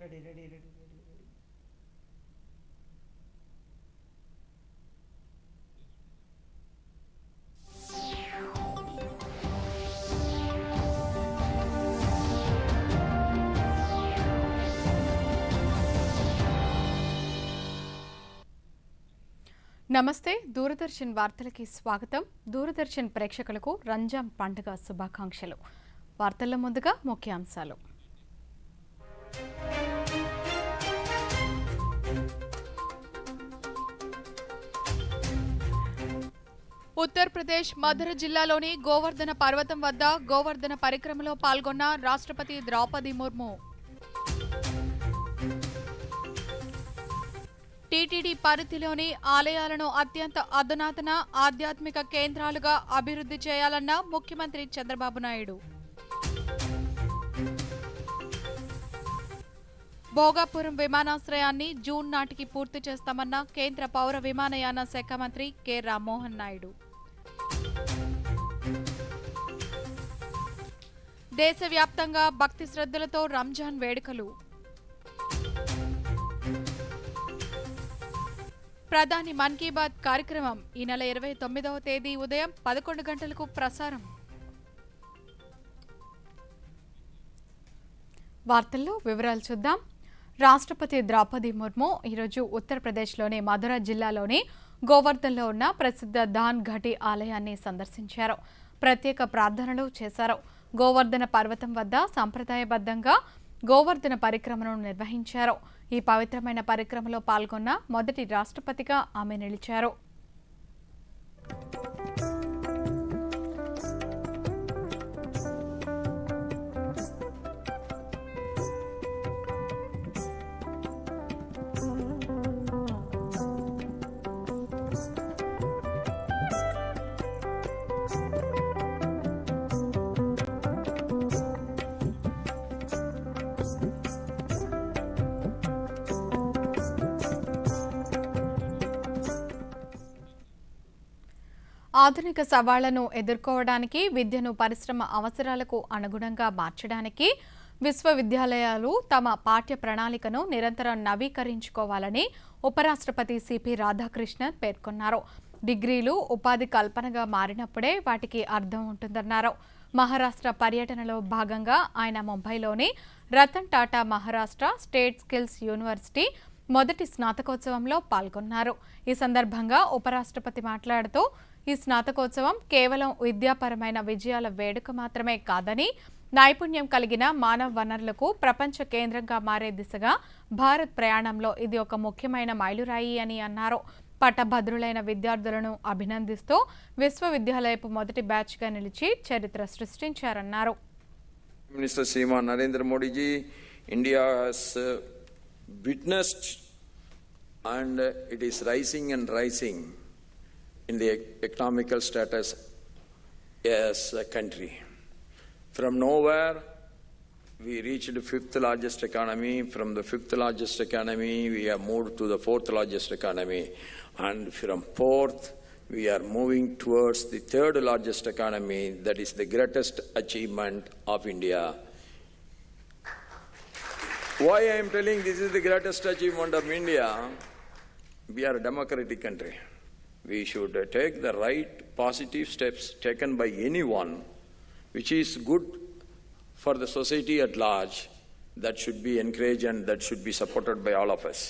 Ready ready ready ready ready. నమస్తే, దూరదర్శన్ వార్తలకి స్వాగతం. దూరదర్శన్ ప్రేక్షకులకు రంజాన్ పండుగ శుభాకాంక్షలు. వార్తల్లో ముందుగా ముఖ్యాంశాలు. ఉత్తరప్రదేశ్ మధుర జిల్లాలోని గోవర్ధన పర్వతం వద్ద గోవర్ధన పరిక్రమలో పాల్గొన్న రాష్ట్రపతి ద్రౌపది ముర్ము. టీటీడీ పరిధిలోని ఆలయాలను అత్యంత అధునాతన ఆధ్యాత్మిక కేంద్రాలుగా అభివృద్ధి చేయాలన్న ముఖ్యమంత్రి చంద్రబాబు నాయుడు. భోగాపురం విమానాశ్రయాన్ని జూన్ నాటికి పూర్తి చేస్తామన్న కేంద్ర పౌర విమానయాన శాఖ మంత్రి కె రామ్మోహన్ నాయుడు. దేశవ్యాప్తంగా భక్తి శ్రద్ధలతో రంజాన్ వేడుకలు. ప్రధాని మన్ కీ బాత్ కార్యక్రమం ఈ నెల 29వ తేదీ ఉదయం 11 గంటలకు ప్రసారం. వార్తల్లో వివరాలు చూద్దాం. రాష్ట్రపతి ద్రౌపది ముర్ము ఈరోజు ఉత్తరప్రదేశ్లోని మధుర జిల్లాలోని గోవర్ధన్లో ఉన్న ప్రసిద్ధ దాన్ ఘాటి ఆలయాన్ని సందర్శించారు. ప్రత్యేక ప్రార్థనలు చేశారు. గోవర్ధన పర్వతం వద్ద సంప్రదాయబద్ధంగా గోవర్ధన పరిక్రమను నిర్వహించారు. ఈ పవిత్రమైన పరిక్రమలో పాల్గొన్న మొదటి రాష్ట్రపతిగా ఆమె నిలిచారు. ఆధునిక సవాళ్లను ఎదుర్కోవడానికి, విద్యను పరిశ్రమ అవసరాలకు అనుగుణంగా మార్చడానికి విశ్వవిద్యాలయాలు తమ పాఠ్య ప్రణాళికను నిరంతరం నవీకరించుకోవాలని ఉపరాష్ట్రపతి సిపి రాధాకృష్ణన్ పేర్కొన్నారు. డిగ్రీలు ఉపాధి కల్పనగా మారినప్పుడే వాటికి అర్థం ఉంటుందన్నారు. మహారాష్ట్ర పర్యటనలో భాగంగా ఆయన ముంబైలోని Ratan Tata Maharashtra state skills university మొదటి స్నాతకోత్సవంలో పాల్గొన్నారు. ఈ సందర్భంగా ఉపరాష్ట్రపతి మాట్లాడుతూ, ఈ స్నాతకోత్సవం కేవలం విద్యాపరమైన విజయాల వేడుక మాత్రమే కాదని, నైపుణ్యం కలిగిన మానవ వనరులకు ప్రపంచ కేంద్రంగా మారే దిశగా భారత్ ప్రయాణంలో ఇది ఒక ముఖ్యమైన మైలురాయి అని అన్నారు. పట్టభద్రులైన విద్యార్థులను అభినందిస్తూ విశ్వవిద్యాలయపు మొదటి బ్యాచ్గా నిలిచి చరిత్ర సృష్టించారన్నారు. Minister Shriman Narendra Modiji, India has witnessed and it is rising and rising in the economical status as a country. From nowhere, we reached the 5th largest economy. From the 5th largest economy, we have moved to the 4th largest economy. And from 4th, we are moving towards the 3rd largest economy. That is the greatest achievement of India. Why I am telling this is the greatest achievement of India? We are a democratic country. We should take the right positive steps taken by anyone which is good for the society at large. That should be encouraged and that should be supported by all of us.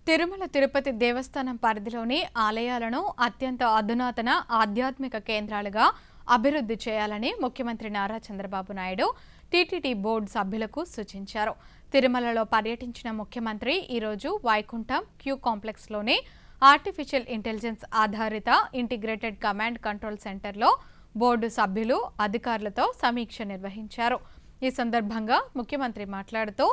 Tirumala Tirupati దేవస్థానం పరిధిలోని ఆలయాలను అత్యంత అధునాతన ఆధ్యాత్మిక కేంద్రాలుగా అభివృద్ధి చేయాలని ముఖ్యమంత్రి Nara Chandrababu Naidu TTD board సభ్యులకు సూచించారు. తిరుమలలో పర్యటించిన ముఖ్యమంత్రి ఈరోజు వైకుంఠం క్యూ కాంప్లెక్స్లోని ఆర్టిఫిషియల్ ఇంటెలిజెన్స్ ఆధారిత ఇంటిగ్రేటెడ్ కమాండ్ కంట్రోల్ సెంటర్లో బోర్డు సభ్యులు, అధికారులతో సమీక్ష నిర్వహించారు. ఈ సందర్భంగా ముఖ్యమంత్రి మాట్లాడుతూ,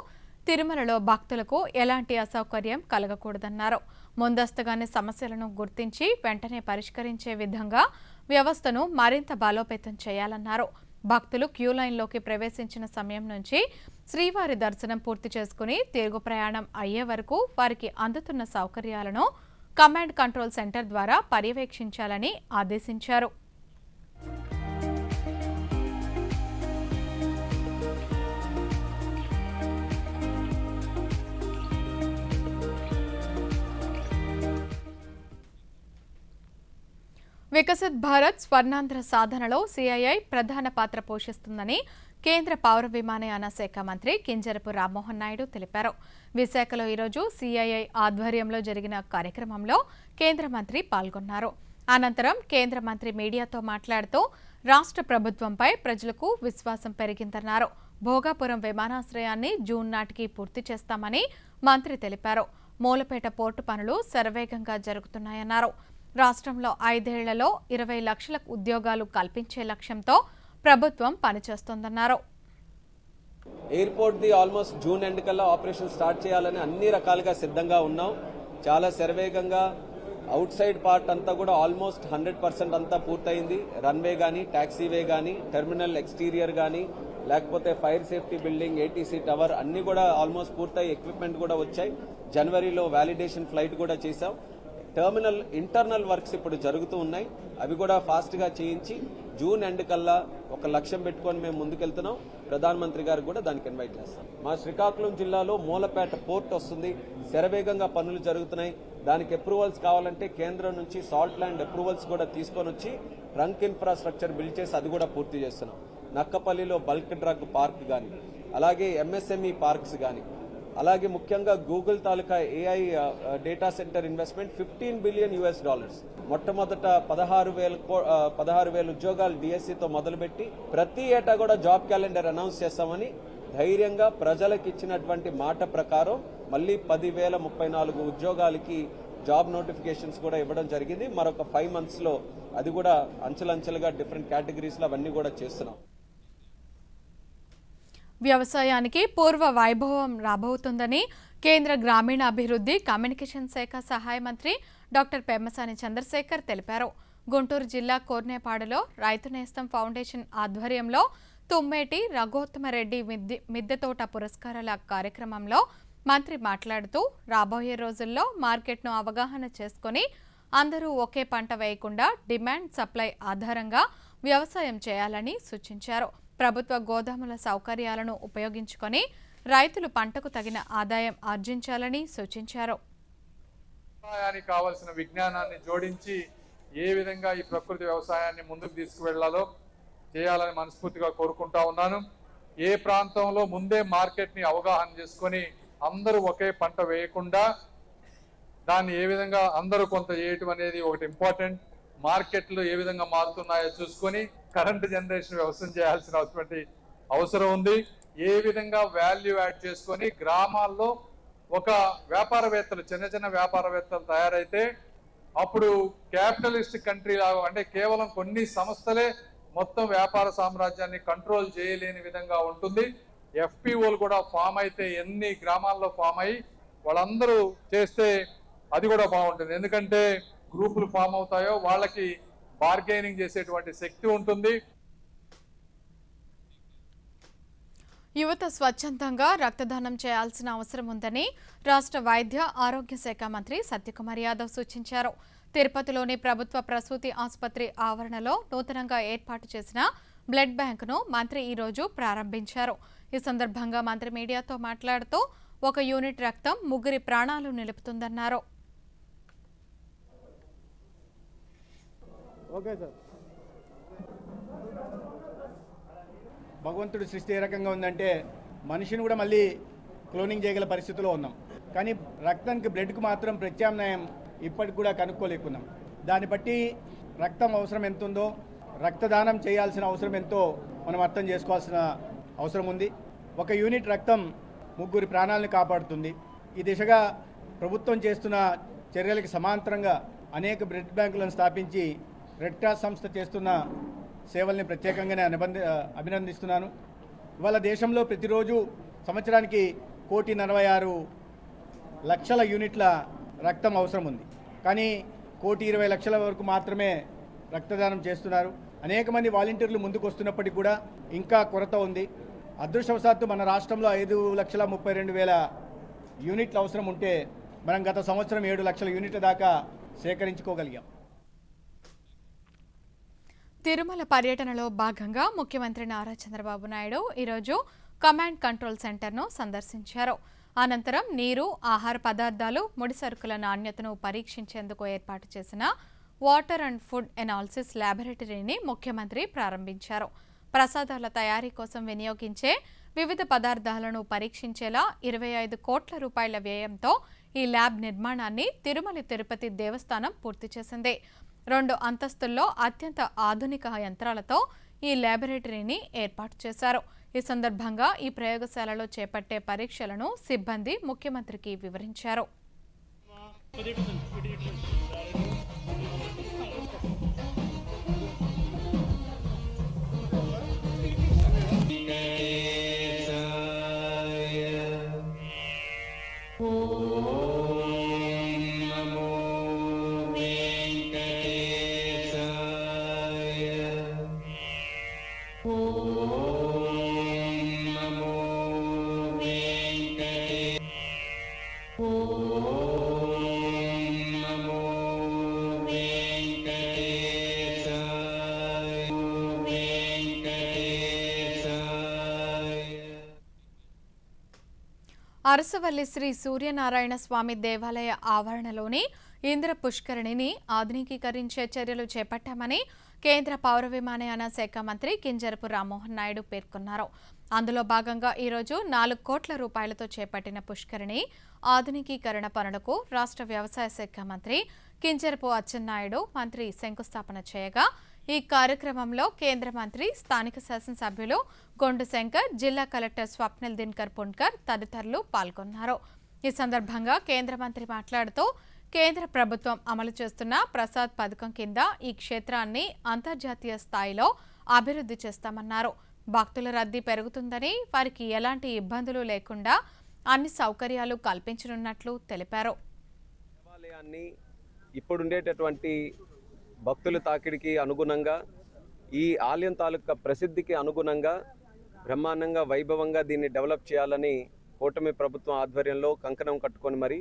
తిరుమలలో భక్తులకు ఎలాంటి అసౌకర్యం కలగకూడదన్నారు. ముందస్తుగానే సమస్యలను గుర్తించి వెంటనే పరిష్కరించే విధంగా వ్యవస్థను మరింత బలోపేతం చేయాలన్నారు. భక్తులు క్యూ లైన్లోకి ప్రవేశించిన సమయం నుంచి శ్రీవారి దర్శనం పూర్తి చేసుకుని తిరుగు ప్రయాణం అయ్యే వరకు వారికి అందుతున్న సౌకర్యాలను కమాండ్ కంట్రోల్ సెంటర్ ద్వారా పర్యవేక్షించాలని ఆదేశించారు. వికసిత్ భారత్ స్వర్ణాంధ్ర సాధనలో సిఐఐ ప్రధాన పాత్ర పోషిస్తుందని కేంద్ర పౌర విమానయాన శాఖ మంత్రి కింజరపు రామ్మోహన్ నాయుడు తెలిపారు. విశాఖలో ఈరోజు సిఐఐ ఆధ్వర్యంలో జరిగిన కార్యక్రమంలో కేంద్ర మంత్రి పాల్గొన్నారు. అనంతరం కేంద్ర మంత్రి మీడియాతో మాట్లాడుతూ రాష్ట్ర ప్రభుత్వంపై ప్రజలకు విశ్వాసం పెరిగిందన్నారు. భోగాపురం విమానాశ్రయాన్ని జూన్ నాటికి పూర్తి చేస్తామని మంత్రి తెలిపారు. మూలపేట పోర్టు పనులు శరవేగంగా జరుగుతున్నాయన్నారు. రాష్ట్రంలో 5 ఏళ్లలో 20 లక్షల ఉద్యోగాలు కల్పించే లక్ష్యంతో ప్రభుత్వం పనిచేస్తోందన్నారు. Airport the almost June end కల్లా ఆపరేషన్ స్టార్ట్ చేయాలని అన్ని రకాలుగా సిద్ధంగా ఉన్నాం. చాలా శరవేగంగా అవుట్ సైడ్ పార్ట్ అంతా కూడా ఆల్మోస్ట్ 100% అంతా పూర్తయింది. రన్వే కానీ, టాక్సీవే కానీ, టెర్మినల్ ఎక్స్టీరియర్ కానీ, లేకపోతే fire safety building, ATC tower అన్ని కూడా ఆల్మోస్ట్ పూర్తయి ఎక్విప్మెంట్ కూడా వచ్చాయి. జనవరిలో వ్యాలిడేషన్ ఫ్లైట్ కూడా చేశాం. టెర్మినల్ ఇంటర్నల్ వర్క్స్ ఇప్పుడు జరుగుతూ ఉన్నాయి. అవి కూడా ఫాస్ట్గా చేయించి జూన్ ఎండ్ కల్లా ఒక లక్ష్యం పెట్టుకొని మేము ముందుకెళ్తున్నాం. ప్రధానమంత్రి గారు కూడా దానికి ఇన్వైట్ చేస్తాం. మా శ్రీకాకుళం జిల్లాలో మూలపేట పోర్ట్ వస్తుంది. శరవేగంగా పనులు జరుగుతున్నాయి. దానికి అప్రూవల్స్ కావాలంటే కేంద్రం నుంచి సాల్ట్ ల్యాండ్ అప్రూవల్స్ కూడా తీసుకొని వచ్చి ట్రంక్ ఇన్ఫ్రాస్ట్రక్చర్ బిల్డ్ చేసి అది కూడా పూర్తి చేస్తున్నాం. నక్కపల్లిలో బల్క్ డ్రగ్ పార్క్ కానీ, అలాగే ఎంఎస్ఎంఈ పార్క్స్ కానీ, అలాగే ముఖ్యంగా గూగుల్ తాలూకా AI data centre investment $15 billion. మొట్టమొదట 16,000 ఉద్యోగాలు డిఎస్సితో మొదలుపెట్టి ప్రతి ఏటా కూడా జాబ్ క్యాలెండర్ అనౌన్స్ చేస్తామని ధైర్యంగా ప్రజలకు ఇచ్చినటువంటి మాట ప్రకారం మళ్ళీ 10,034 ఉద్యోగాలకి జాబ్ నోటిఫికేషన్స్ కూడా ఇవ్వడం జరిగింది. మరొక 5 monthsలో అది కూడా అంచెలంచెలుగా డిఫరెంట్ కేటగిరీస్లో అవన్నీ కూడా చేస్తున్నాం. వ్యవసాయానికి పూర్వ వైభవం రాబోతుందని కేంద్ర గ్రామీణాభివృద్ధి కమ్యూనికేషన్ శాఖ సహాయ మంత్రి డాక్టర్ పెమ్మసాని చంద్రశేఖర్ తెలిపారు. గుంటూరు జిల్లా కోర్నేపాడులో రైతు నేస్తం ఫౌండేషన్ ఆధ్వర్యంలో తుమ్మేటి రఘోత్తమరెడ్డి మిద్దెతోట పురస్కారాల కార్యక్రమంలో మంత్రి మాట్లాడుతూ రాబోయే రోజుల్లో మార్కెట్ను అవగాహన చేసుకుని అందరూ ఒకే పంట వేయకుండా డిమాండ్ సప్లై ఆధారంగా వ్యవసాయం చేయాలని సూచించారు. ప్రభుత్వ గోదాముల సౌకర్యాలను ఉపయోగించుకొని రైతులు పంటకు తగిన ఆదాయం ఆర్జించాలని సూచించారు. వ్యవసాయానికి కావాల్సిన విజ్ఞానాన్ని జోడించి ఏ విధంగా ఈ ప్రకృతి వ్యవసాయాన్ని ముందుకు తీసుకువెళ్లాలో చేయాలని మనస్ఫూర్తిగా కోరుకుంటా ఉన్నాను. ఏ ప్రాంతంలో ముందే మార్కెట్ని అవగాహన చేసుకొని అందరూ ఒకే పంట వేయకుండా దాన్ని ఏ విధంగా అందరూ కొంత చేయటం అనేది ఒకటి ఇంపార్టెంట్. మార్కెట్లు ఏ విధంగా మారుతున్నాయో చూసుకొని కరెంట్ జనరేషన్ వ్యవసాయం చేయాల్సిన అవసరం ఉంది. ఏ విధంగా వాల్యూ యాడ్ చేసుకొని గ్రామాల్లో ఒక వ్యాపారవేత్తలు చిన్న వ్యాపారవేత్తలు తయారైతే అప్పుడు క్యాపిటలిస్ట్ కంట్రీ లాగా అంటే కేవలం కొన్ని సంస్థలే మొత్తం వ్యాపార సామ్రాజ్యాన్ని కంట్రోల్ చేయలేని విధంగా ఉంటుంది. ఎఫ్పిఓలు కూడా ఫామ్ అయితే ఎన్ని గ్రామాల్లో ఫామ్ అయ్యి వాళ్ళందరూ చేస్తే అది కూడా బాగుంటుంది. ఎందుకంటే గ్రూపులు ఫామ్ అవుతాయో వాళ్ళకి బార్గెనింగ్ చేసేటువంటి శక్తి ఉంటుంది. యువత స్వచ్ఛందంగా రక్తదానం చేయాల్సిన అవసరం ఉందని రాష్ట్ర వైద్య ఆరోగ్య శాఖ మంత్రి సత్యకుమార్ యాదవ్ సూచించారు. తిరుపతిలోని ప్రభుత్వ ప్రసూతి ఆసుపత్రి ఆవరణలో నూతనంగా ఏర్పాటు చేసిన బ్లడ్ బ్యాంకును మంత్రి ఈరోజు ప్రారంభించారు. ఈ సందర్భంగా మంత్రి మీడియాతో మాట్లాడుతూ 1 యూనిట్ రక్తం 3 ప్రాణాలు నిలుపుతుందన్నారు. Okay sir. భగవంతుడు సృష్టి ఏ రకంగా ఉందంటే మనిషిని కూడా మళ్ళీ క్లోనింగ్ చేయగల పరిస్థితిలో ఉన్నాం. కానీ రక్తానికి బ్లడ్కి మాత్రం ప్రత్యామ్నాయం ఇప్పటికి కూడా కనుక్కోలేకున్నాం. దాన్ని బట్టి రక్తం అవసరం ఎంత ఉందో, రక్తదానం చేయాల్సిన అవసరం ఎంతో మనం అర్థం చేసుకోవాల్సిన అవసరం ఉంది. 1 యూనిట్ రక్తం 3 ప్రాణాలను కాపాడుతుంది. ఈ దిశగా ప్రభుత్వం చేస్తున్న చర్యలకు సమాంతరంగా అనేక బ్లడ్ బ్యాంకులను స్థాపించి రెడ్ క్రాస్ సంస్థ చేస్తున్న సేవల్ని ప్రత్యేకంగానే అభినందిస్తున్నాను. ఇవాళ దేశంలో ప్రతిరోజు సంవత్సరానికి 1,46,00,000 యూనిట్ల రక్తం అవసరం ఉంది. కానీ 1,20,00,000 వరకు మాత్రమే రక్తదానం చేస్తున్నారు. అనేక మంది వాలంటీర్లు ముందుకు వస్తున్నప్పటికీ కూడా ఇంకా కొరత ఉంది. అదృష్టవశాత్తు మన రాష్ట్రంలో 5,32,000 యూనిట్ల అవసరం ఉంటే మనం గత సంవత్సరం 7 లక్షల యూనిట్ల దాకా సేకరించుకోగలిగాం. తిరుమల పర్యటనలో భాగంగా ముఖ్యమంత్రి నారా చంద్రబాబు నాయుడు ఈరోజు కమాండ్ కంట్రోల్ సెంటర్ను సందర్శించారు. అనంతరం నీరు, ఆహార పదార్థాలు, ముడి సరుకుల నాణ్యతను పరీక్షించేందుకు ఏర్పాటు చేసిన వాటర్ అండ్ ఫుడ్ ఎనాలిసిస్ ల్యాబొరేటరీని ముఖ్యమంత్రి ప్రారంభించారు. ప్రసాదాల తయారీ కోసం వినియోగించే వివిధ పదార్థాలను పరీక్షించేలా 25 కోట్ల రూపాయల వ్యయంతో ఈ ల్యాబ్ నిర్మాణాన్ని తిరుమల తిరుపతి దేవస్థానం పూర్తి చేసింది. 2 అంతస్తుల్లో అత్యంత ఆధునిక యంత్రాలతో ఈ ల్యాబొరేటరీని ఏర్పాటు చేశారు. ఈ సందర్భంగా ఈ ప్రయోగశాలలో చేపట్టే పరీక్షలను సిబ్బంది ముఖ్యమంత్రికి వివరించారు. అరసవల్లి శ్రీ సూర్యనారాయణ స్వామి దేవాలయ ఆవరణలోని ఇంద్ర పుష్కరిణిని ఆధునికీకరించే చర్యలు చేపట్టామని కేంద్ర పౌర విమానయాన శాఖ మంత్రి కింజరపు రామ్మోహన్ నాయుడు పేర్కొన్నారు. అందులో భాగంగా ఈరోజు 4 కోట్ల రూపాయలతో చేపట్టిన పుష్కరిణి ఆధునికీకరణ పనులకు రాష్ట్ర వ్యవసాయ శాఖ మంత్రి కింజరపు అచ్చెన్నాయుడు మంత్రి శంకుస్థాపన చేయగా ఈ కార్యక్రమంలో కేంద్ర మంత్రి, స్థానిక శాసనసభ్యులు గొండు శంకర్, జిల్లా కలెక్టర్ స్వప్నిల్ దినకర్ పున్కర్ తదితరులు పాల్గొన్నారు. ఈ సందర్భంగా కేంద్ర మంత్రి మాట్లాడుతూ కేంద్ర ప్రభుత్వం అమలు చేస్తున్న ప్రసాద్ పథకం కింద ఈ క్షేత్రాన్ని అంతర్జాతీయ స్థాయిలో అభివృద్ధి చేస్తామన్నారు. భక్తుల రద్దీ పెరుగుతుందని, వారికి ఎలాంటి ఇబ్బందులు లేకుండా అన్ని సౌకర్యాలు కల్పించనున్నట్లు తెలిపారు. దేవాలయాన్ని ఇప్పుడుండేటటువంటి భక్తుల తాకిడికి అనుగుణంగా, ఈ ఆలయం తాలూకా ప్రసిద్ధికి అనుగుణంగా బ్రహ్మాండంగా వైభవంగా దీన్ని డెవలప్ చేయాలని కూటమి ప్రభుత్వం ఆధ్వర్యంలో కంకణం కట్టుకొని మరి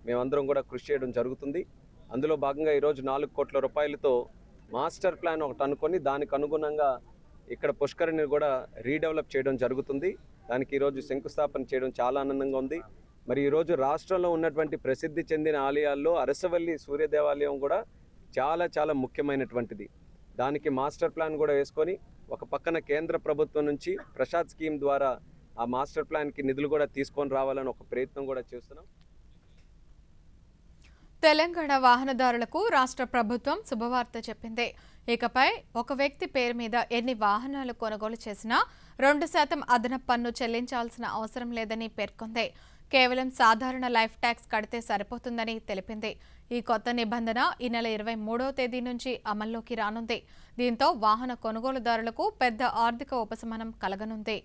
మేమందరం కూడా కృషి చేయడం జరుగుతుంది. అందులో భాగంగా ఈరోజు 4 కోట్ల రూపాయలతో మాస్టర్ ప్లాన్ ఒకటి అనుకొని దానికి అనుగుణంగా ఇక్కడ పుష్కరిణిని కూడా రీడెవలప్ చేయడం జరుగుతుంది. దానికి ఈరోజు శంకుస్థాపన చేయడం చాలా ఆనందంగా ఉంది. మరి ఈరోజు రాష్ట్రంలో ఉన్నటువంటి ప్రసిద్ధి చెందిన ఆలయాల్లో అరసవల్లి సూర్య దేవాలయం కూడా చాలా ముఖ్యమైనటువంటిది. దానికి మాస్టర్ ప్లాన్ కూడా వేసుకొని ఒక పక్కన కేంద్ర ప్రభుత్వం నుంచి ప్రసాద్ స్కీమ్ ద్వారా ఆ మాస్టర్ ప్లాన్కి నిధులు కూడా తీసుకొని రావాలని ఒక ప్రయత్నం కూడా చేస్తున్నాం. తెలంగాణ వాహనదారులకు రాష్ట్ర ప్రభుత్వం శుభవార్త చెప్పింది. ఇకపై ఒక వ్యక్తి పేరు మీద ఎన్ని వాహనాలు కొనుగోలు చేసినా 2% అదనపు పన్ను చెల్లించాల్సిన అవసరం లేదని పేర్కొంది. కేవలం సాధారణ లైఫ్ ట్యాక్స్ కడితే సరిపోతుందని తెలిపింది. ఈ కొత్త నిబంధన ఈ నెల 23వ తేదీ నుంచి అమల్లోకి రానుంది. దీంతో వాహన కొనుగోలుదారులకు పెద్ద ఆర్థిక ఉపశమనం కలగనుంది.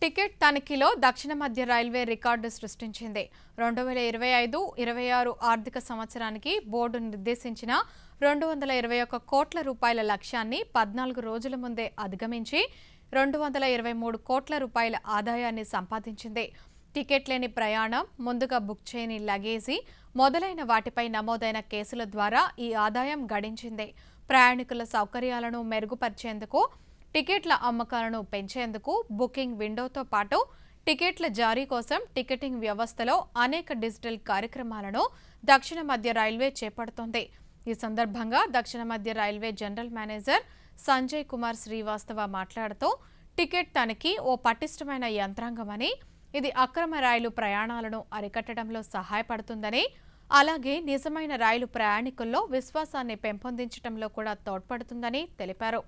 టికెట్ తనిఖీలో దక్షిణ మధ్య రైల్వే రికార్డు సృష్టించింది. 2025-26 ఆర్థిక సంవత్సరానికి బోర్డు నిర్దేశించిన 221 కోట్ల రూపాయల లక్ష్యాన్ని 14 రోజుల ముందే అధిగమించి 223 కోట్ల రూపాయల ఆదాయాన్ని సంపాదించింది. టికెట్ లేని ప్రయాణం, ముందుగా బుక్ చేయని లగేజీ మొదలైన వాటిపై నమోదైన కేసుల ద్వారా ఈ ఆదాయం గడించింది. ప్రయాణికుల సౌకర్యాలను మెరుగుపరిచేందుకు, టికెట్ల అమ్మకాలను పెంచేందుకు బుకింగ్ విండోతో పాటు టికెట్ల జారీ కోసం టికెటింగ్ వ్యవస్థలో అనేక డిజిటల్ కార్యక్రమాలను దక్షిణ మధ్య రైల్వే చేపడుతోంది. ఈ సందర్భంగా దక్షిణ మధ్య railway general manager Sanjay Kumar Srivastava మాట్లాడుతూ టికెట్ తనిఖీ ఓ పటిష్టమైన యంత్రాంగమని, ఇది అక్రమ రైలు ప్రయాణాలను అరికట్టడంలో సహాయపడుతుందని, అలాగే నిజమైన రైలు ప్రయాణికుల్లో విశ్వాసాన్ని పెంపొందించడంలో కూడా తోడ్పడుతుందని తెలిపారు.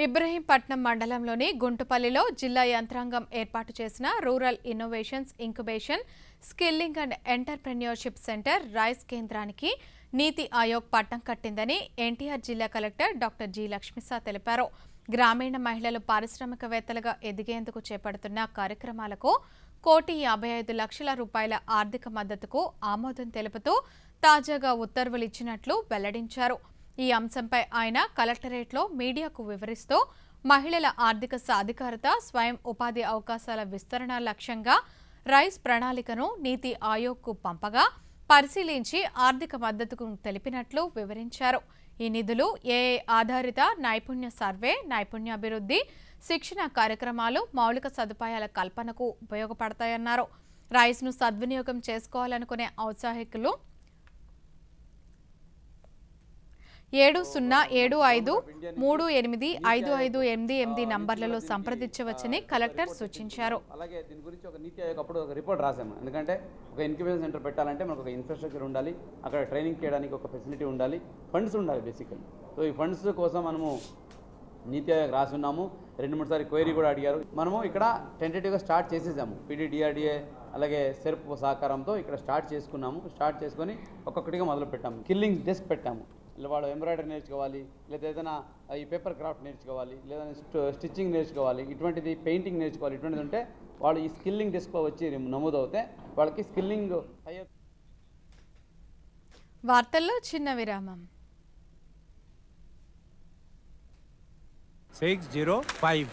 ఇబ్రహీంపట్నం మండలంలోని గుంటుపల్లిలో జిల్లా యంత్రాంగం ఏర్పాటు చేసిన rural innovations incubation, skilling and entrepreneurship centre rice కేంద్రానికి నీతి ఆయోగ్ పట్టం కట్టిందని ఎన్టీఆర్ జిల్లా కలెక్టర్ డాక్టర్ జి లక్ష్మిసా తెలిపారు. గ్రామీణ మహిళలు పారిశ్రామికవేత్తలుగా ఎదిగేందుకు చేపడుతున్న కార్యక్రమాలకు 1,55 లక్షల రూపాయల ఆర్థిక మద్దతుకు ఆమోదం తెలుపుతూ తాజాగా ఉత్తర్వులు ఇచ్చినట్లు వెల్లడించారు. ఈ అంశంపై ఆయన కలెక్టరేట్లో మీడియాకు వివరిస్తూ మహిళల ఆర్థిక సాధికారత, స్వయం ఉపాధి అవకాశాల విస్తరణ లక్ష్యంగా రైస్ ప్రణాళికను నీతి ఆయోగ్కు పంపగా పరిశీలించి ఆర్థిక మద్దతుకు తెలిపినట్లు వివరించారు. ఈ నిధులు ఏఐ ఆధారిత నైపుణ్య సర్వే, నైపుణ్యాభివృద్ధి, శిక్షణ కార్యక్రమాలు, మౌలిక సదుపాయాల కల్పనకు ఉపయోగపడతాయన్నారు. రైస్ను సద్వినియోగం చేసుకోవాలనుకునే ఔత్సాహికులు 7075385588 నంబర్లలో సంప్రదించవచ్చని కలెక్టర్ సూచించారు. అలాగే దీని గురించి ఒక నీతి ఆయోగ్ అప్పుడు ఒక రిపోర్ట్ రాసాము. ఎందుకంటే ఒక ఇన్క్యుబేషన్ సెంటర్ పెట్టాలంటే మనకు ఒక ఇన్ఫ్రాస్ట్రక్చర్ ఉండాలి, అక్కడ ట్రైనింగ్ చేయడానికి ఒక ఫెసిలిటీ ఉండాలి, ఫండ్స్ ఉండాలి బేసికల్లీ. సో ఈ ఫండ్స్ కోసం మనము నీతి ఆయోగ్ రాసి ఉన్నాము. 2-3 సార్లు క్వైరీ కూడా అడిగారు. మనము ఇక్కడ టెంటేటివ్గా స్టార్ట్ చేసేసాము. PDDRDA అలాగే సెర్ప్ సహకారంతో ఇక్కడ స్టార్ట్ చేసుకున్నాము. స్టార్ట్ చేసుకొని ఒక్కొక్కటిగా మొదలు పెట్టాము. కిల్లింగ్ డెస్క్ పెట్టాము. వాళ్ళు ఎంబ్రాయిడరీ నేర్చుకోవాలి, లేదా ఏదైనా ఈ పేపర్ క్రాఫ్ట్ నేర్చుకోవాలి, లేదా స్టిచ్చింగ్ నేర్చుకోవాలి, ఇటువంటిది పెయింటింగ్ నేర్చుకోవాలి, ఇటువంటిది ఉంటే వాళ్ళు ఈ స్కిల్లింగ్ డెస్క్లో వచ్చి నమోదవుతే వాళ్ళకి స్కిల్లింగ్ అయ్యే. వార్తల్లో చిన్న విరామం. 605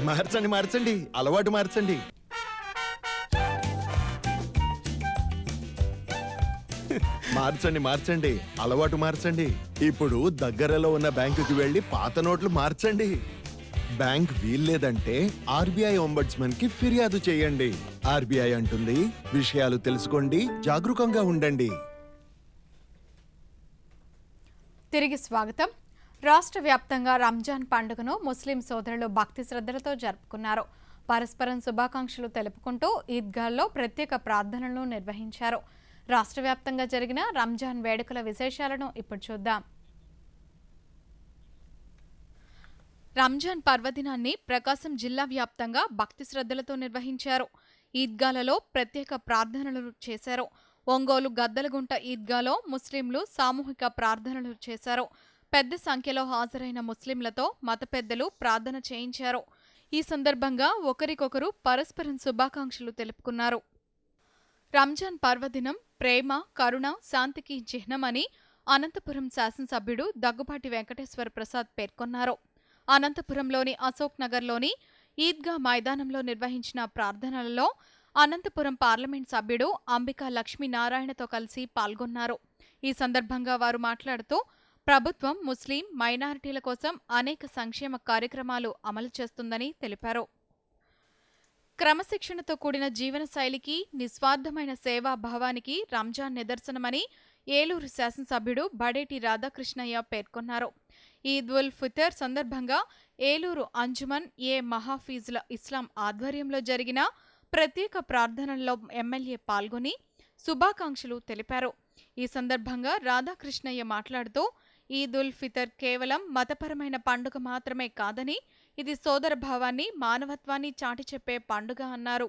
మార్చండి, అలవాటు మార్చండి. మార్చండి, అలవాటు మార్చండి. ఇప్పుడు దగ్గరలో ఉన్న బ్యాంకుకి వెళ్లి పాత నోట్లు మార్చండి. బ్యాంక్ వీల్లేదంటే ఆర్బీఐ ఒంబడ్స్మన్ కి ఫిర్యాదు చేయండి. ఆర్బీఐ అంటుంది, విషయాలు తెలుసుకోండి, జాగరూకంగా ఉండండి. తిరిగి స్వాగతం. రాష్ట్ర వ్యాప్తంగా రంజాన్ పండుగను ముస్లిం సోదరులు భక్తి శ్రద్ధలతో జరుపుకున్నారు. పరస్పరం శుభాకాంక్షలు తెలుపుకుంటూ ఈద్గాల్లో ప్రత్యేక ప్రార్థనలు నిర్వహించారు. రాష్ట్ర వ్యాప్తంగా జరిగిన రంజాన్ వేడుకల విశేషాలను ఇప్పుడు చూద్దాం. రంజాన్ పర్వదినాన్ని ప్రకాశం జిల్లా వ్యాప్తంగా భక్తి శ్రద్ధలతో నిర్వహించారు. ఈద్గాలలో ప్రత్యేక ప్రార్థనలు చేశారు. ఒంగోలు గద్దలగుంట ఈద్గాలో ముస్లింలు సామూహిక ప్రార్థనలు చేశారు. పెద్ద సంఖ్యలో హాజరైన ముస్లింలతో మత పెద్దలు ప్రార్థన చేయించారు. ఈ సందర్భంగా ఒకరికొకరు పరస్పరం శుభాకాంక్షలు తెలుపుకున్నారు. రంజాన్ పర్వదినం ప్రేమ, కరుణ, శాంతికి చిహ్నమని అనంతపురం శాసనసభ్యుడు దగ్గుబాటి వెంకటేశ్వర ప్రసాద్ పేర్కొన్నారు. అనంతపురంలోని అశోక్ నగర్లోని ఈద్గా మైదానంలో నిర్వహించిన ప్రార్థనలలో అనంతపురం పార్లమెంట్ సభ్యుడు అంబికా లక్ష్మీనారాయణతో కలిసి పాల్గొన్నారు. ఈ సందర్భంగా వారు మాట్లాడుతూ ప్రభుత్వం ముస్లిం మైనారిటీల కోసం అనేక సంక్షేమ కార్యక్రమాలు అమలు చేస్తుందని తెలిపారు. క్రమశిక్షణతో కూడిన జీవన శైలికి, నిస్వార్థమైన సేవా భావానికి రంజాన్ నిదర్శనమని ఏలూరు శాసనసభ్యుడు బడేటి రాధాకృష్ణయ్య పేర్కొన్నారు. ఈద్ ఉల్ ఫితర్ సందర్భంగా ఏలూరు అంజుమన్ మహాఫీజుల ఇస్లాం ఆధ్వర్యంలో జరిగిన ప్రత్యేక ప్రార్థనల్లో ఎమ్మెల్యే పాల్గొని శుభాకాంక్షలు తెలిపారు. ఈ సందర్భంగా రాధాకృష్ణయ్య మాట్లాడుతూ ఈద్ ఉల్ ఫితర్ కేవలం మతపరమైన పండుగ మాత్రమే కాదని ఇది సోదర భావాన్ని, మానవత్వాన్ని చాటి చెప్పే పండుగ అన్నారు.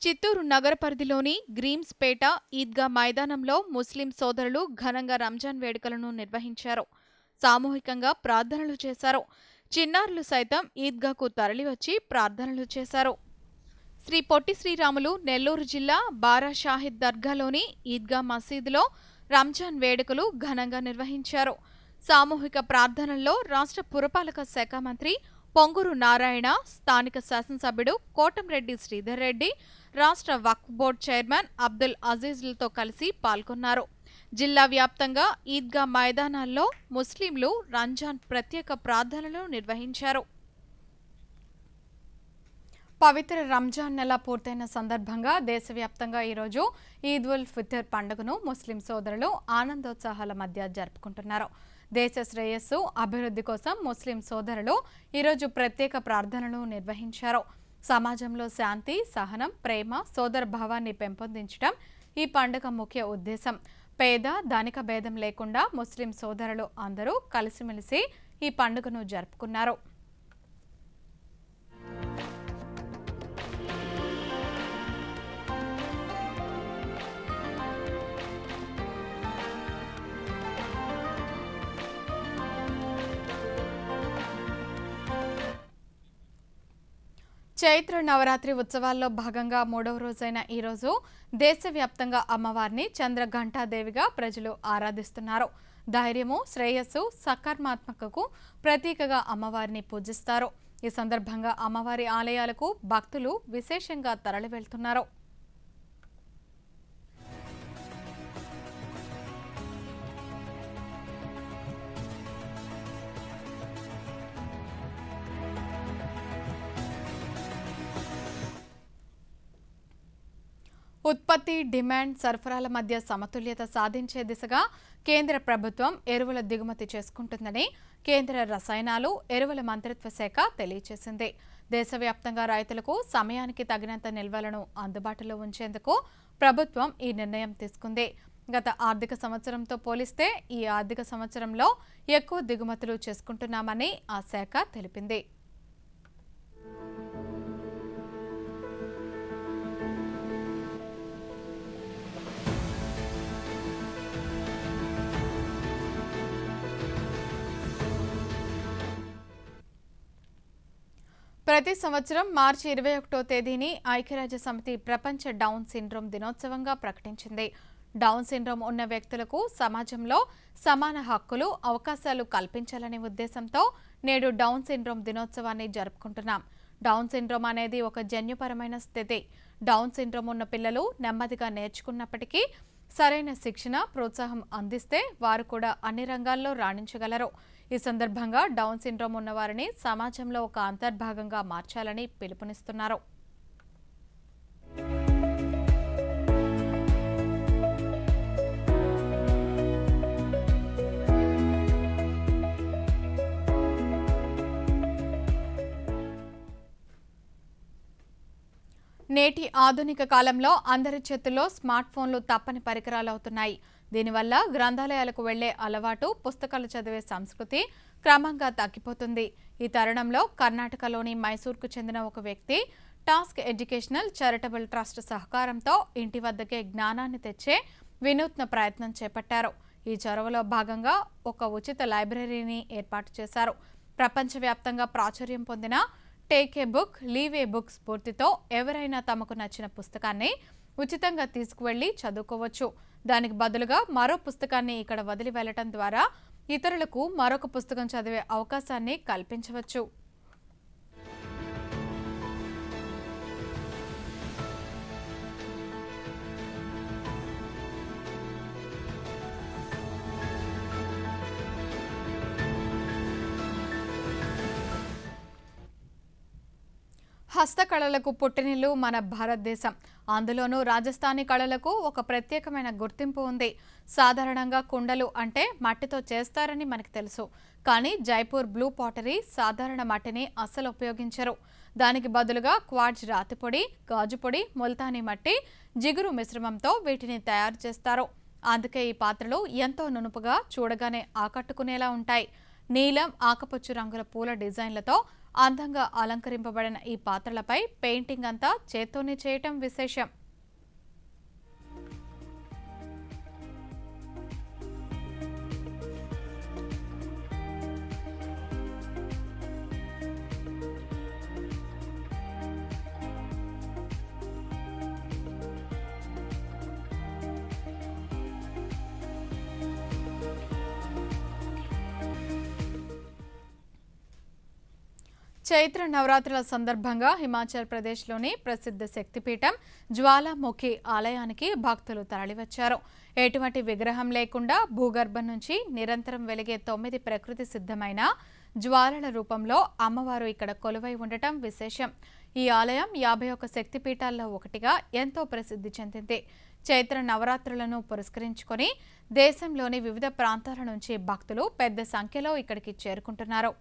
చిత్తూరు నగర పరిధిలోని గ్రీమ్స్పేట ఈద్గా మైదానంలో ముస్లిం సోదరులు ఘనంగా రంజాన్ వేడుకలను నిర్వహించారు. సామూహికంగా ప్రార్థనలు చేశారు. చిన్నారులు సైతం ఈద్గాకు తరలివచ్చి ప్రార్థనలు చేశారు. శ్రీ పొట్టి శ్రీరాములు నెల్లూరు జిల్లా బారా షాహిద్ దర్గాలోని ఈద్గా మసీదులో రంజాన్ వేడుకలు ఘనంగా నిర్వహించారు. సామూహిక ప్రార్థనల్లో రాష్ట్ర పురపాలక శాఖ మంత్రి పొంగూరు నారాయణ, స్థానిక శాసనసభ్యుడు కోటంరెడ్డి శ్రీధర్ రెడ్డి, రాష్ట్ర వక్ఫ్ బోర్డు చైర్మన్ అబ్దుల్ అజీజ్లతో కలిసి పాల్గొన్నారు. జిల్లా వ్యాప్తంగా ఈద్గా మైదానాల్లో ముస్లింలు రంజాన్ ప్రత్యేక ప్రార్థనలు నిర్వహించారు. పవిత్ర రంజాన్ నెల పూర్తయిన సందర్భంగా దేశవ్యాప్తంగా ఈరోజు ఈద్ ఉల్ ఫితర్ పండుగను ముస్లిం సోదరులు ఆనందోత్సాహాల మధ్య జరుపుకుంటున్నారు. దేశ శ్రేయస్సు, అభివృద్ధి కోసం ముస్లిం సోదరులు ఈరోజు ప్రత్యేక ప్రార్థనలు నిర్వహించారు. సమాజంలో శాంతి, సహనం, ప్రేమ, సోదర భావాన్ని పెంపొందించడం ఈ పండుగ ముఖ్య ఉద్దేశం. పేద, ధనిక భేదం లేకుండా ముస్లిం సోదరులు అందరూ కలిసిమెలిసి ఈ పండుగను జరుపుకున్నారు. చైత్ర నవరాత్రి ఉత్సవాల్లో భాగంగా 3వ రోజైన ఈరోజు దేశవ్యాప్తంగా అమ్మవారిని చంద్రఘంటాదేవిగా ప్రజలు ఆరాధిస్తున్నారు. ధైర్యము, శ్రేయస్సు, సకర్మాత్మకకు ప్రతీకగా అమ్మవారిని పూజిస్తారు. ఈ సందర్భంగా అమ్మవారి ఆలయాలకు భక్తులు విశేషంగా తరలివెళ్తున్నారు. ఉత్పత్తి, డిమాండ్, సరఫరాల మధ్య సమతుల్యత సాధించే దిశగా కేంద్ర ప్రభుత్వం ఎరువుల దిగుమతి చేసుకుంటుందని కేంద్ర రసాయనాలు, ఎరువుల మంత్రిత్వ శాఖ తెలియజేసింది. దేశవ్యాప్తంగా రైతులకు సమయానికి తగినంత నిల్వలను అందుబాటులో ఉంచేందుకు ప్రభుత్వం ఈ నిర్ణయం తీసుకుంది. గత ఆర్థిక సంవత్సరంతో పోలిస్తే ఈ ఆర్థిక సంవత్సరంలో ఎక్కువ దిగుమతులు చేసుకుంటున్నామని ఆ శాఖ తెలిపింది. ప్రతి సంవత్సరం మార్చి 21వ తేదీని ఐక్యరాజ్య సమితి ప్రపంచ డౌన్ సిండ్రోమ్ దినోత్సవంగా ప్రకటించింది. డౌన్ సిండ్రోమ్ ఉన్న వ్యక్తులకు సమాజంలో సమాన హక్కులు, అవకాశాలు కల్పించాలనే ఉద్దేశంతో నేడు డౌన్ సిండ్రోమ్ దినోత్సవాన్ని జరుపుకుంటున్నాం. డౌన్ సిండ్రోమ్ అనేది ఒక జన్యుపరమైన స్థితి. డౌన్ సిండ్రోమ్ ఉన్న పిల్లలు నెమ్మదిగా నేర్చుకున్నప్పటికీ సరైన శిక్షణ, ప్రోత్సాహం అందిస్తే వారు కూడా అన్ని రంగాల్లో రాణించగలరు. ఈ సందర్భంగా డౌన్ సిండ్రోమ్ ఉన్నవారిని సమాజంలో ఒక అంతర్భాగంగా మార్చాలని పిలుపునిస్తున్నారు. నేటి ఆధునిక కాలంలో అందరి చేతుల్లో స్మార్ట్ ఫోన్లు తప్పని పరికరాలు అవుతున్నాయి. దీనివల్ల గ్రంథాలయాలకు వెళ్లే అలవాటు, పుస్తకాలు చదివే సంస్కృతి క్రమంగా తగ్గిపోతుంది. ఈ తరుణంలో కర్ణాటకలోని మైసూర్కు చెందిన ఒక వ్యక్తి టాస్క్ ఎడ్యుకేషనల్ చారిటబుల్ ట్రస్ట్ సహకారంతో ఇంటి వద్దకే జ్ఞానాన్ని తెచ్చే వినూత్న ప్రయత్నం చేపట్టారు. ఈ చొరవలో భాగంగా ఒక ఉచిత లైబ్రరీని ఏర్పాటు చేశారు. ప్రపంచవ్యాప్తంగా ప్రాచుర్యం పొందిన take a book, leave a book స్ఫూర్తితో ఎవరైనా తమకు నచ్చిన పుస్తకాన్ని ఉచితంగా తీసుకువెళ్లి చదువుకోవచ్చు. దానికి బదులుగా మరో పుస్తకాన్ని ఇక్కడ వదిలి వెళ్లటం ద్వారా ఇతరులకు మరొక పుస్తకం చదివే అవకాశాన్ని కల్పించవచ్చు. హస్తకళలకు పుట్టినిల్లు మన భారతదేశం. అందులోనూ రాజస్థానీ కళలకు ఒక ప్రత్యేకమైన గుర్తింపు ఉంది. సాధారణంగా కుండలు అంటే మట్టితో చేస్తారని మనకు తెలుసు. కానీ జైపూర్ బ్లూ పాటరీ సాధారణ మట్టిని అస్సలు ఉపయోగించరు. దానికి బదులుగా క్వార్ట్జ్ రాతిపొడి, గాజుపొడి, ముల్తానీ మట్టి, జిగురు మిశ్రమంతో వీటిని తయారు చేస్తారు. అందుకే ఈ పాత్రలు ఎంతో నునుపుగా, చూడగానే ఆకట్టుకునేలా ఉంటాయి. నీలం, ఆకుపచ్చ రంగుల పూల డిజైన్లతో అందంగా అలంకరింపబడిన ఈ పాత్రలపై పెయింటింగ్ అంతా చేత్తోనే చేయటం విశేషం. చైత్ర నవరాత్రుల సందర్భంగా హిమాచల్ ప్రదేశ్లోని ప్రసిద్ధ శక్తిపీఠం జ్వాలాముఖి ఆలయానికి భక్తులు తరలివచ్చారు. ఎటువంటి విగ్రహం లేకుండా భూగర్భం నుంచి నిరంతరం వెలిగే 9 ప్రకృతి సిద్ధమైన జ్వాలల రూపంలో అమ్మవారు ఇక్కడ కొలువై ఉండటం విశేషం. ఈ ఆలయం 51 శక్తిపీఠాల్లో ఒకటిగా ఎంతో ప్రసిద్ధి చెందింది. చైత్ర నవరాత్రులను పురస్కరించుకొని దేశంలోని వివిధ ప్రాంతాల నుంచి భక్తులు పెద్ద సంఖ్యలో ఇక్కడికి చేరుకుంటున్నారు.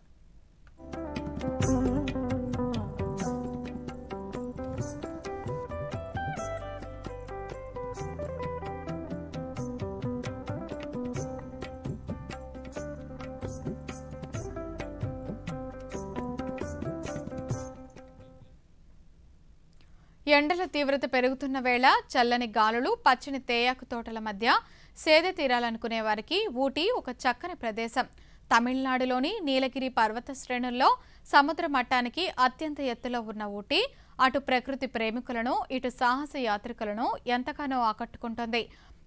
ఎండల తీవ్రత పెరుగుతున్న వేళ చల్లని గాలులు, పచ్చని తేయాకు తోటల మధ్య సేద తీరాలనుకునే వారికి ఊటీ ఒక చక్కని ప్రదేశం. తమిళనాడులోని నీలగిరి పర్వత శ్రేణుల్లో సముద్ర మట్టానికి అత్యంత ఎత్తులో ఉన్న ఊటీ అటు ప్రకృతి ప్రేమికులను ఇటు సాహస యాత్రికులను ఎంతగానో ఆకట్టుకుంటోంది.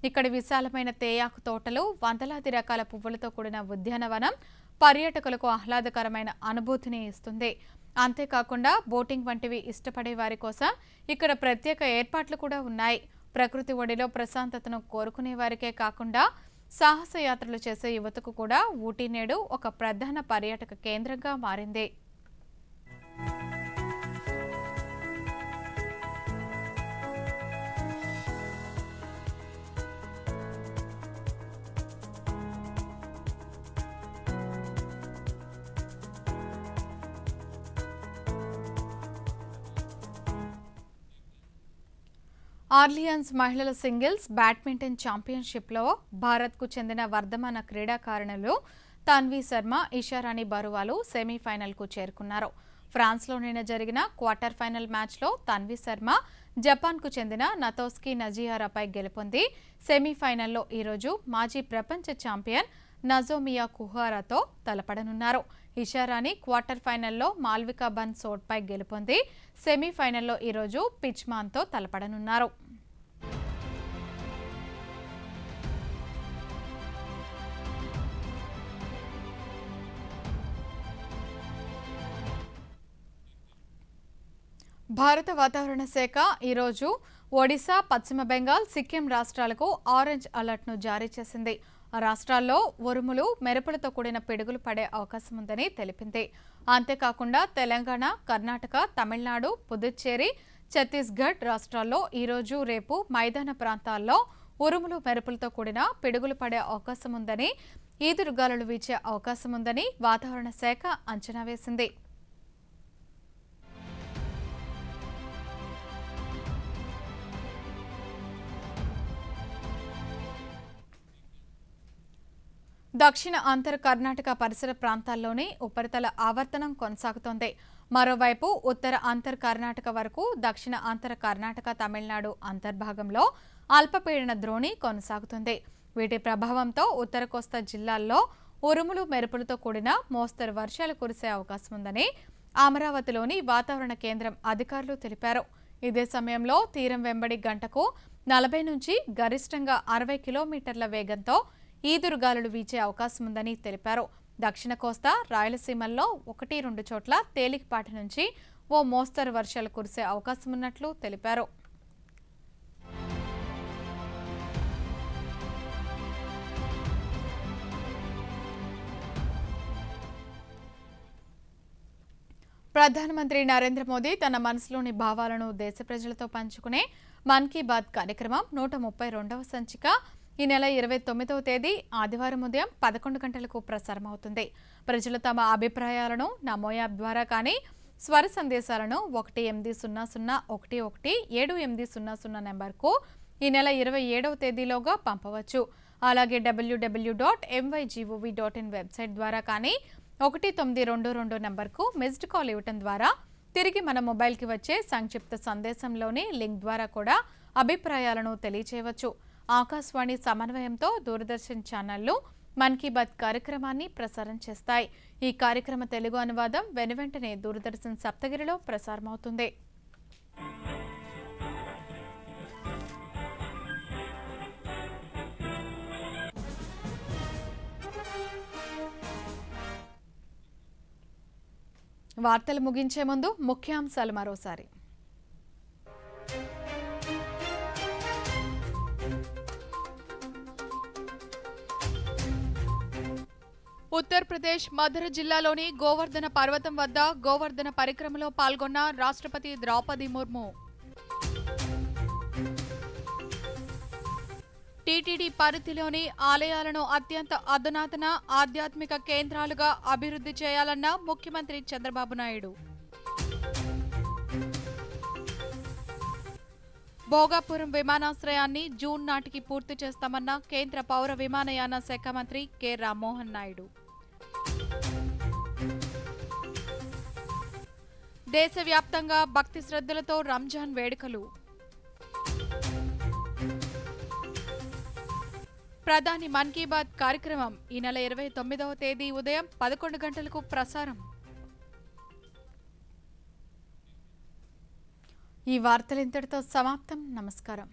ఇక్కడి విశాలమైన తేయాకు తోటలు, వందలాది రకాల పువ్వులతో కూడిన ఉద్యానవనం పర్యాటకులకు ఆహ్లాదకరమైన అనుభూతిని ఇస్తుంది. అంతేకాకుండా బోటింగ్ వంటివి ఇష్టపడే వారి కోసం ఇక్కడ ప్రత్యేక ఏర్పాట్లు కూడా ఉన్నాయి. ప్రకృతి ఒడిలో ప్రశాంతతను కోరుకునే వారికే కాకుండా సాహసయాత్రలు చేసే యువతకు కూడా ఊటీ నేడు ఒక ప్రధాన పర్యాటక కేంద్రంగా మారింది. ఆర్లియన్స్ మహిళల సింగిల్స్ బ్యాడ్మింటన్ ఛాంపియన్షిప్లో భారత్కు చెందిన వర్ధమాన క్రీడాకారిణులు తన్వీ శర్మ, ఇషారాణి బరువాలు సెమీఫైనల్కు చేరుకున్నారు. ఫ్రాన్స్లో నిన్న జరిగిన క్వార్టర్ ఫైనల్ మ్యాచ్లో తన్వీ శర్మ జపాన్కు చెందిన నతోస్కి నజియారాపై గెలుపొంది సెమీఫైనల్లో ఈరోజు మాజీ ప్రపంచ ఛాంపియన్ నజోమియా కుహారాతో తలపడనున్నారు. ఇషారాణి క్వార్టర్ ఫైనల్లో మాల్వికా బన్సోడ్పై గెలుపొంది సెమీఫైనల్లో ఈరోజు పిచ్మాన్తో తలపడనున్నారు. భారత వాతావరణ శాఖ ఈరోజు ఒడిశా, పశ్చిమ బెంగాల్, సిక్కిం రాష్ట్రాలకు ఆరెంజ్ అలర్ట్ను జారీ చేసింది. రాష్ట్రాల్లో ఉరుములు, మెరుపులతో కూడిన పిడుగులు పడే అవకాశం ఉందని తెలిపింది. అంతేకాకుండా తెలంగాణ, కర్ణాటక, తమిళనాడు, పుదుచ్చేరి, ఛత్తీస్గఢ్ రాష్ట్రాల్లో ఈరోజు, రేపు మైదాన ప్రాంతాల్లో ఉరుములు, మెరుపులతో కూడిన పిడుగులు పడే అవకాశం ఉందని, ఈదురుగాలులు వీచే అవకాశం ఉందని వాతావరణ శాఖ అంచనా వేసింది. దక్షిణ అంతర్ కర్ణాటక పరిసర ప్రాంతాల్లోని ఉపరితల ఆవర్తనం కొనసాగుతోంది. మరోవైపు ఉత్తర అంతర్ కర్ణాటక వరకు దక్షిణ అంతర్ కర్ణాటక, తమిళనాడు అంతర్భాగంలో అల్పపీడన ద్రోణి కొనసాగుతుంది. వీటి ప్రభావంతో ఉత్తర కోస్తా జిల్లాల్లో ఉరుములు, మెరుపులతో కూడిన మోస్తరు వర్షాలు కురిసే అవకాశం ఉందని అమరావతిలోని వాతావరణ కేంద్రం అధికారులు తెలిపారు. ఇదే సమయంలో తీరం వెంబడి గంటకు 40 నుంచి గరిష్టంగా 60 కిలోమీటర్ల వేగంతో ఈదురుగాలులు వీచే అవకాశం ఉందని తెలిపారు. దక్షిణ కోస్తా, రాయలసీమల్లో 1-2 చోట్ల తేలికపాటి నుంచి ఓ మోస్తరు వర్షాలు కురిసే అవకాశం ఉన్నట్లు తెలిపారు. ప్రధానమంత్రి నరేంద్ర మోదీ తన మనసులోని భావాలను దేశ ప్రజలతో పంచుకునే మన్ కీ బాత్ కార్యక్రమం 132వ సంచిక ఈ నెల 29వ తేదీ ఆదివారం ఉదయం 11 గంటలకు ప్రసారమవుతుంది. ప్రజలు తమ అభిప్రాయాలను నమో యాప్ ద్వారా కానీ, స్వర సందేశాలను 1800117800 నెంబర్కు ఈ నెల 27వ తేదీలోగా పంపవచ్చు. అలాగే www.mygov.in వెబ్సైట్ ద్వారా కానీ 1922 నెంబర్కు మిస్డ్ కాల్ ఇవ్వటం ద్వారా తిరిగి మన మొబైల్కి వచ్చే సంక్షిప్త సందేశంలోని లింక్ ద్వారా కూడా అభిప్రాయాలను తెలియచేయవచ్చు. ఆకాశవాణి సమన్వయంతో దూరదర్శన్ ఛానళ్లు మన్ కీ బాత్ కార్యక్రమాన్ని ప్రసారం చేస్తాయి. ఈ కార్యక్రమ తెలుగు అనువాదం వెనువెంటనే దూరదర్శన్ సప్తగిరిలో ప్రసారమవుతుంది. వార్తలు ముగించే ముందు ముఖ్యాంశాలు మరోసారి. ఉత్తరప్రదేశ్ మధుర జిల్లాలోని గోవర్ధన పర్వతం వద్ద గోవర్ధన పరిక్రమలో పాల్గొన్న రాష్ట్రపతి ద్రౌపది ముర్ము. టీటీడీ పరిధిలోని ఆలయాలను అత్యంత అధునాతన ఆధ్యాత్మిక కేంద్రాలుగా అభివృద్ధి చేయాలన్న ముఖ్యమంత్రి చంద్రబాబు నాయుడు. భోగాపురం విమానాశ్రయాన్ని జూన్ నాటికి పూర్తి చేస్తామన్న కేంద్ర పౌర విమానయాన శాఖ మంత్రి కె రామ్మోహన్ నాయుడు. దేశవ్యాప్తంగా భక్తి శ్రద్ధలతో రంజాన్ వేడుకలు. ప్రధాని మన్ కీ బాత్ కార్యక్రమం ఈ నెల 29వ తేదీ ఉదయం 11 గంటలకు ప్రసారం. ఈ వార్తలు ఇంతటితో సమాప్తం. నమస్కారం.